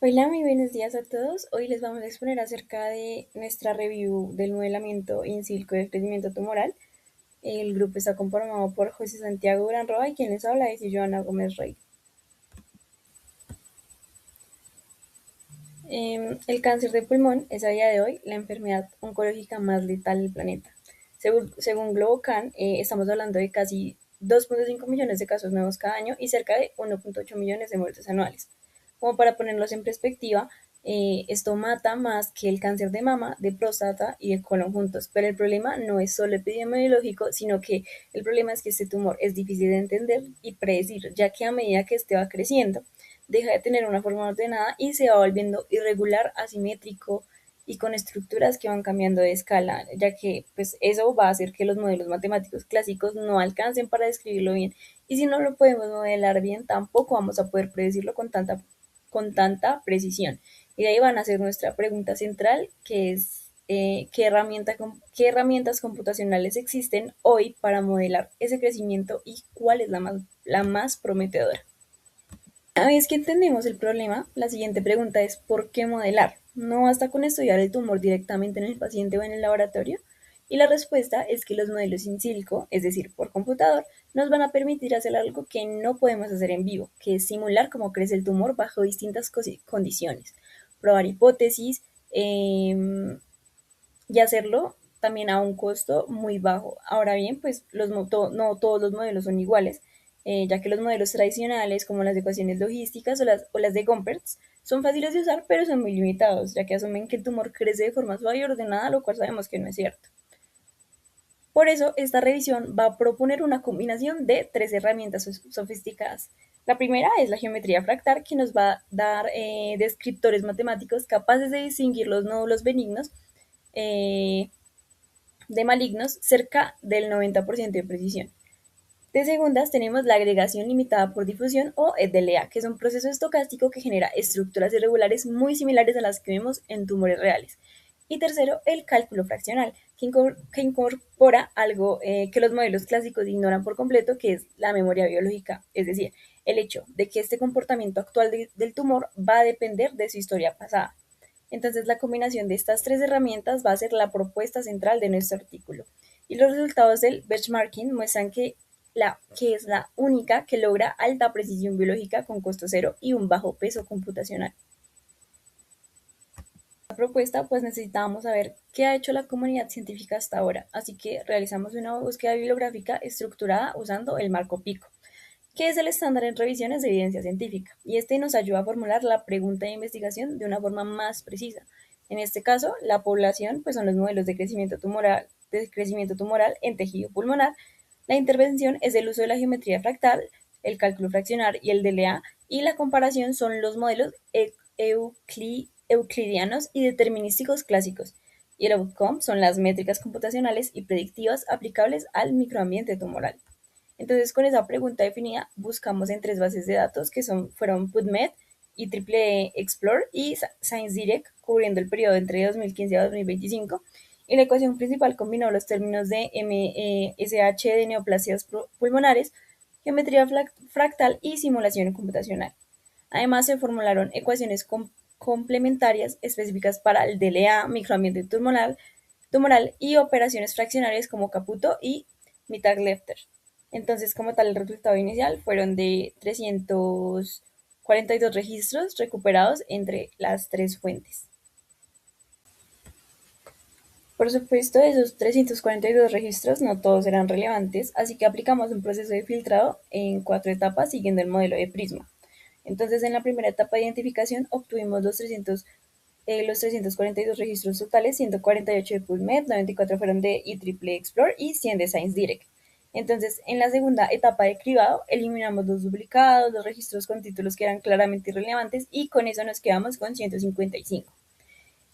Hola, muy buenos días a todos. Hoy les vamos a exponer acerca de nuestra review del modelamiento in silico de crecimiento tumoral. El grupo está conformado por José Santiago Durán Roa y quien les habla es Joana Gómez Rey. El cáncer de pulmón es a día de hoy la enfermedad oncológica más letal del planeta. Según Globocan, estamos hablando de casi 2.5 millones de casos nuevos cada año y cerca de 1.8 millones de muertes anuales. Como para ponerlos en perspectiva, esto mata más que el cáncer de mama, de próstata y de colon juntos. Pero el problema no es solo epidemiológico, sino que el problema es que este tumor es difícil de entender y predecir, ya que a medida que este va creciendo, deja de tener una forma ordenada y se va volviendo irregular, asimétrico y con estructuras que van cambiando de escala, ya que pues eso va a hacer que los modelos matemáticos clásicos no alcancen para describirlo bien. Y si no lo podemos modelar bien, tampoco vamos a poder predecirlo con tanta precisión. Y de ahí van a ser nuestra pregunta central, que es ¿qué herramientas computacionales existen hoy para modelar ese crecimiento y cuál es la más prometedora? Una vez que entendemos el problema, la siguiente pregunta es ¿por qué modelar? No basta con estudiar el tumor directamente en el paciente o en el laboratorio. Y la respuesta es que los modelos in silico, es decir, por computador, nos van a permitir hacer algo que no podemos hacer en vivo, que es simular cómo crece el tumor bajo distintas condiciones, probar hipótesis y hacerlo también a un costo muy bajo. Ahora bien, pues no todos los modelos son iguales, ya que los modelos tradicionales, como las ecuaciones logísticas o las de Gompertz, son fáciles de usar, pero son muy limitados, ya que asumen que el tumor crece de forma suave y ordenada, lo cual sabemos que no es cierto. Por eso, esta revisión va a proponer una combinación de tres herramientas sofisticadas. La primera es la geometría fractal, que nos va a dar descriptores matemáticos capaces de distinguir los nódulos benignos eh, de malignos cerca del 90% de precisión. De segundas tenemos la agregación limitada por difusión o EDLA, que es un proceso estocástico que genera estructuras irregulares muy similares a las que vemos en tumores reales. Y tercero, el cálculo fraccional, que incorpora algo que los modelos clásicos ignoran por completo, que es la memoria biológica, es decir, el hecho de que este comportamiento actual del tumor va a depender de su historia pasada. Entonces, la combinación de estas tres herramientas va a ser la propuesta central de nuestro artículo. Y los resultados del benchmarking muestran que es la única que logra alta precisión biológica con costo cero y un bajo peso computacional. La propuesta, pues necesitábamos saber qué ha hecho la comunidad científica hasta ahora, así que realizamos una búsqueda bibliográfica estructurada usando el marco PICO, que es el estándar en revisiones de evidencia científica, y este nos ayuda a formular la pregunta de investigación de una forma más precisa. En este caso, la población pues son los modelos de crecimiento tumoral en tejido pulmonar. La intervención es el uso de la geometría fractal, el cálculo fraccionar y el DLA, y la comparación son los modelos euclidianos y determinísticos clásicos. Y el outcome son las métricas computacionales y predictivas aplicables al microambiente tumoral. Entonces, con esa pregunta definida, buscamos en tres bases de datos que fueron PubMed y EEE Explore y ScienceDirect, cubriendo el periodo entre 2015 a 2025. Y la ecuación principal combinó los términos de MSH de neoplasias pulmonares, geometría fractal y simulación computacional. Además, se formularon ecuaciones complementarias específicas para el DLA, microambiente tumoral y operaciones fraccionarias como Caputo y Mittag-Leffter. Entonces, como tal, el resultado inicial fueron de 342 registros recuperados entre las tres fuentes. Por supuesto, de esos 342 registros no todos eran relevantes, así que aplicamos un proceso de filtrado en 4 etapas siguiendo el modelo de Prisma. Entonces, en la primera etapa de identificación obtuvimos los 342 registros totales, 148 de PubMed, 94 fueron de IEEE Explore y 100 de ScienceDirect. Entonces, en la segunda etapa de cribado, eliminamos los duplicados, los registros con títulos que eran claramente irrelevantes y con eso nos quedamos con 155.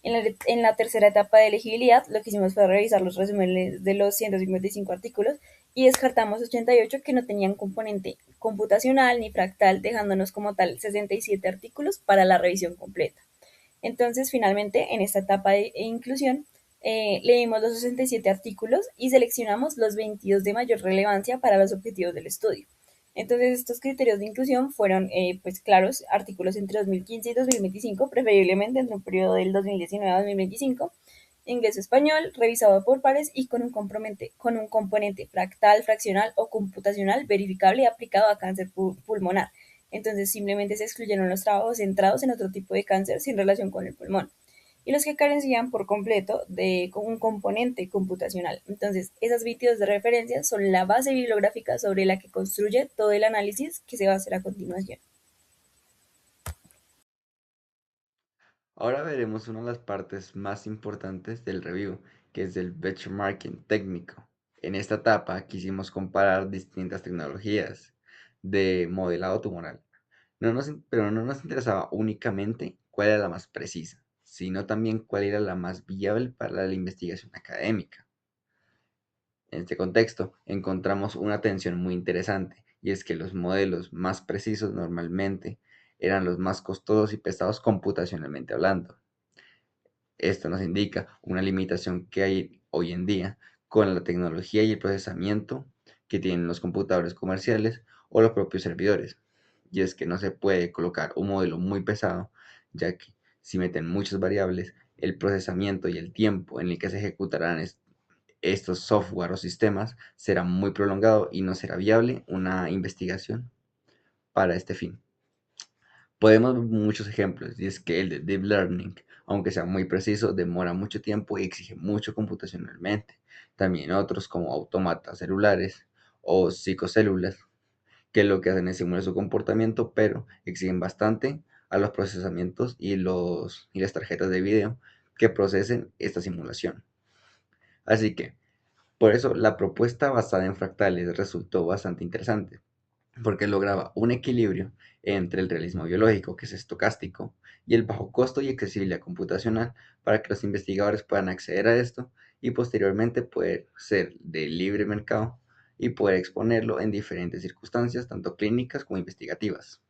En la tercera etapa de elegibilidad, lo que hicimos fue revisar los resúmenes de los 155 artículos y descartamos 88 que no tenían componente computacional ni fractal, dejándonos como tal 67 artículos para la revisión completa. Entonces, finalmente, en esta etapa de inclusión, leímos los 67 artículos y seleccionamos los 22 de mayor relevancia para los objetivos del estudio. Entonces, estos criterios de inclusión fueron, pues claros, artículos entre 2015 y 2025, preferiblemente entre un periodo del 2019 a 2025, inglés-español, revisado por pares y con un componente fractal, fraccional o computacional verificable y aplicado a cáncer pulmonar. Entonces, simplemente se excluyeron los trabajos centrados en otro tipo de cáncer sin relación con el pulmón y los que carecían por completo de un componente computacional. Entonces, esas 22 de referencia son la base bibliográfica sobre la que construye todo el análisis que se va a hacer a continuación. Ahora veremos una de las partes más importantes del review, que es el benchmarking técnico. En esta etapa quisimos comparar distintas tecnologías de modelado tumoral, pero no nos interesaba únicamente cuál era la más precisa, sino también cuál era la más viable para la investigación académica. En este contexto, encontramos una tensión muy interesante, y es que los modelos más precisos normalmente eran los más costosos y pesados computacionalmente hablando. Esto nos indica una limitación que hay hoy en día con la tecnología y el procesamiento que tienen los computadores comerciales o los propios servidores. Y es que no se puede colocar un modelo muy pesado, ya que si meten muchas variables, el procesamiento y el tiempo en el que se ejecutarán estos software o sistemas será muy prolongado y no será viable una investigación para este fin. Podemos ver muchos ejemplos, y es que el de Deep Learning, aunque sea muy preciso, demora mucho tiempo y exige mucho computacionalmente. También otros como autómatas celulares o psicocélulas, que lo que hacen es simular su comportamiento, pero exigen bastante a los procesamientos y las tarjetas de video que procesen esta simulación. Así que, por eso la propuesta basada en fractales resultó bastante interesante porque lograba un equilibrio entre el realismo biológico, que es estocástico, y el bajo costo y accesibilidad computacional para que los investigadores puedan acceder a esto y posteriormente poder ser de libre mercado y poder exponerlo en diferentes circunstancias, tanto clínicas como investigativas.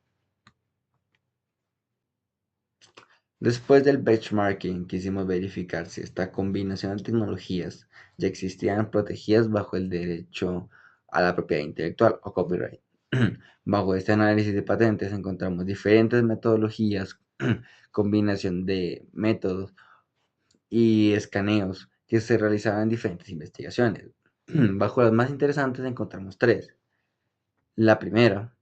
Después del benchmarking, quisimos verificar si esta combinación de tecnologías ya existían protegidas bajo el derecho a la propiedad intelectual o copyright. Bajo este análisis de patentes encontramos diferentes metodologías, combinación de métodos y escaneos que se realizaban en diferentes investigaciones. Bajo las más interesantes encontramos tres. La primera,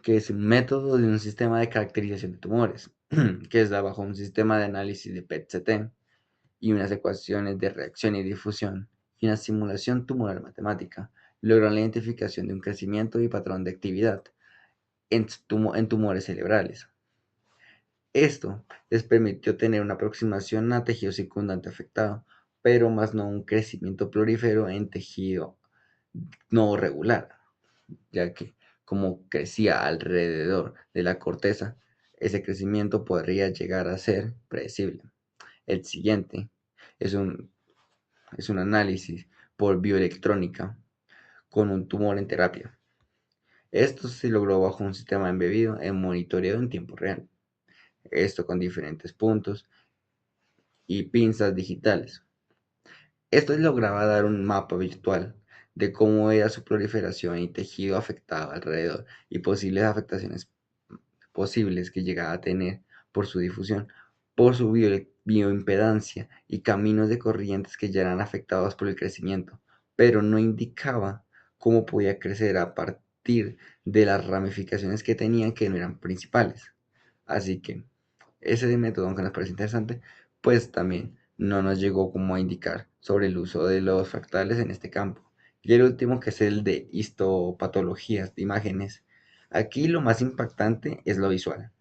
que es un método de un sistema de caracterización de tumores, que es bajo un sistema de análisis de PET-CT y unas ecuaciones de reacción y difusión y una simulación tumoral matemática, logran la identificación de un crecimiento y patrón de actividad en tumores cerebrales. Esto les permitió tener una aproximación a tejido circundante afectado, pero más no un crecimiento prolífero en tejido no regular, ya que como crecía alrededor de la corteza, ese crecimiento podría llegar a ser predecible. El siguiente es un, es un análisis por bioelectrónica con un tumor en terapia. Esto se logró bajo un sistema embebido en monitoreo en tiempo real. Esto con diferentes puntos y pinzas digitales. Esto lograba dar un mapa virtual de cómo era su proliferación y tejido afectado alrededor y posibles afectaciones posibles que llegaba a tener por su difusión, por su bioimpedancia y caminos de corrientes que ya eran afectados por el crecimiento, pero no indicaba cómo podía crecer a partir de las ramificaciones que tenían que no eran principales. Así que ese método, aunque nos parece interesante, pues también no nos llegó como a indicar sobre el uso de los fractales en este campo. Y el último, que es el de histopatologías de imágenes. Aquí lo más impactante es lo visual,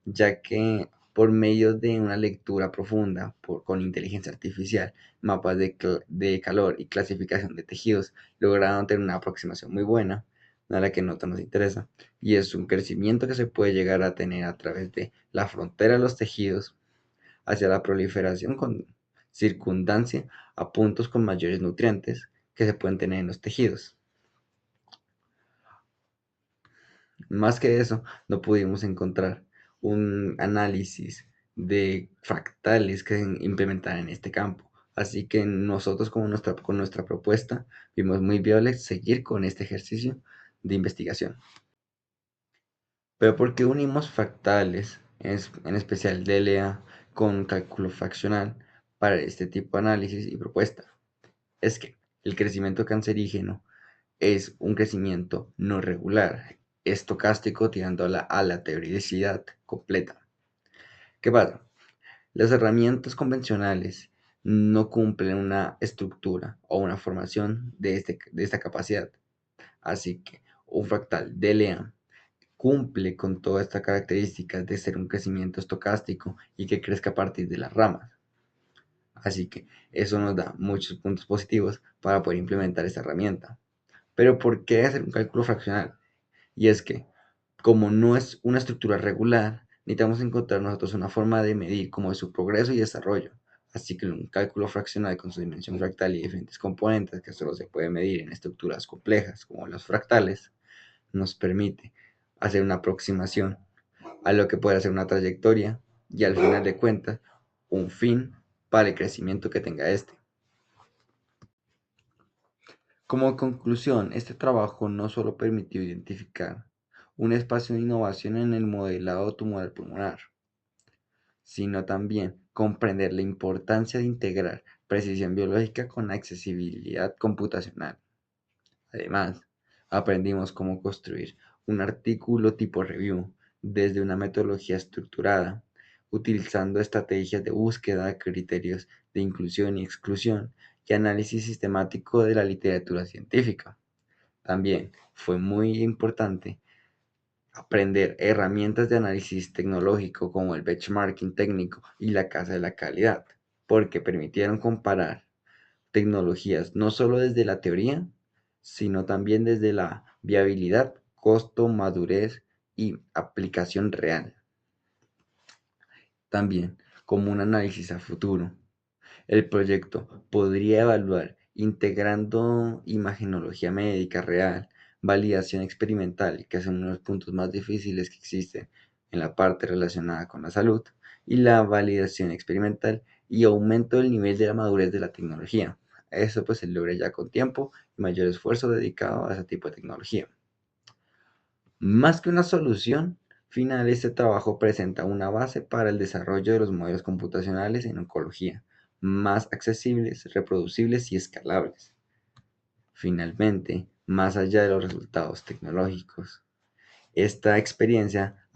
ya que por medio de una lectura profunda con inteligencia artificial, mapas de calor y clasificación de tejidos, lograron tener una aproximación muy buena a la que no nos interesa, y es un crecimiento que se puede llegar a tener a través de la frontera de los tejidos hacia la proliferación con circundancia a puntos con mayores nutrientes que se pueden tener en los tejidos. Más que eso, no pudimos encontrar un análisis de fractales que se implementaran en este campo. Así que nosotros con nuestra propuesta vimos muy viable seguir con este ejercicio de investigación. Pero ¿por qué unimos fractales, en especial DLA, con cálculo fraccional para este tipo de análisis y propuesta? Es que el crecimiento cancerígeno es un crecimiento no regular, estocástico tirando a la teoricidad completa. ¿Qué pasa? Las herramientas convencionales no cumplen una estructura o una formación de esta capacidad. Así que un fractal DLA cumple con todas estas características de ser un crecimiento estocástico y que crezca a partir de las ramas. Así que eso nos da muchos puntos positivos para poder implementar esta herramienta. Pero ¿por qué hacer un cálculo fraccional? Y es que, como no es una estructura regular, necesitamos encontrar nosotros una forma de medir como es su progreso y desarrollo. Así que un cálculo fraccional con su dimensión fractal y diferentes componentes que solo se puede medir en estructuras complejas como los fractales, nos permite hacer una aproximación a lo que puede ser una trayectoria y al final de cuentas un fin para el crecimiento que tenga este. Como conclusión, este trabajo no solo permitió identificar un espacio de innovación en el modelado tumoral pulmonar, sino también comprender la importancia de integrar precisión biológica con accesibilidad computacional. Además, aprendimos cómo construir un artículo tipo review desde una metodología estructurada, utilizando estrategias de búsqueda, criterios de inclusión y exclusión y análisis sistemático de la literatura científica. También fue muy importante aprender herramientas de análisis tecnológico como el benchmarking técnico y la casa de la calidad, porque permitieron comparar tecnologías no solo desde la teoría, sino también desde la viabilidad, costo, madurez y aplicación real. También como un análisis a futuro. El proyecto podría evaluar integrando imagenología médica real, validación experimental, que son uno de los puntos más difíciles que existen en la parte relacionada con la salud, y la validación experimental y aumento del nivel de la madurez de la tecnología. Eso pues se logra ya con tiempo y mayor esfuerzo dedicado a ese tipo de tecnología. Más que una solución final, este trabajo presenta una base para el desarrollo de los modelos computacionales en oncología, más accesibles, reproducibles y escalables. Finalmente, más allá de los resultados tecnológicos, esta experiencia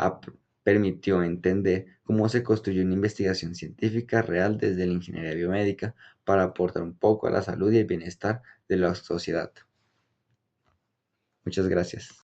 permitió entender cómo se construye una investigación científica real desde la ingeniería biomédica para aportar un poco a la salud y el bienestar de la sociedad. Muchas gracias.